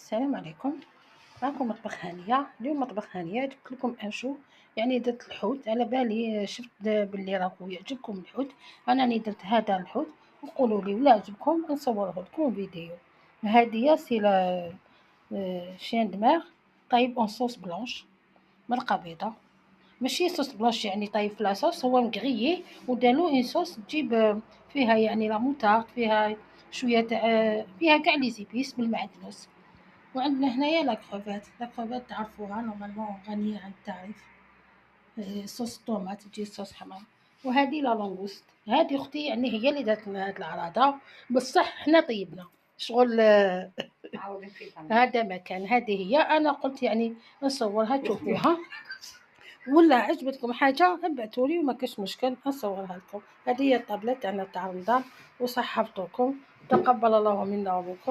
السلام عليكم. معكم مطبخ هانية. اليوم مطبخ هانية جبت لكم انشو، يعني درت الحوت على بالي شفت باللي راكو يعجبكم الحوت. انا راني درت هذا الحوت، وقولوا لي ولا عجبكم نصوره لكم فيديو. هذه سي لا شين دماغ طيب اون صوص بلانش، مرقه بيضة، ماشي صوص بلانش يعني طيب في لاصوص، هو مقرييه ودارلو اون صوص تجيب فيها يعني لا موتارد، فيها شويه تاع فيها كاع لي زيبيس بالمعدنوس. وعندنا هنايا لا كروفيت، لا كروفيت تعرفوها نورمالمون غنية عن التعريف، صوص طوماط تجي صوص حمام. وهذه لا لونغوست، هذه اختي يعني هي اللي دارت لنا هاد العراضه، بصح حنا طيبنا شغل هذا مكان. هذه هي انا قلت يعني نصورها تشوفوها، ولا عجبتكم حاجه ابعتولي وما كاش مشكل نصورها لكم. هذه هي الطابله تاعنا تاع رمضان، وصحه فطوركم، تقبل الله منا ومنكم.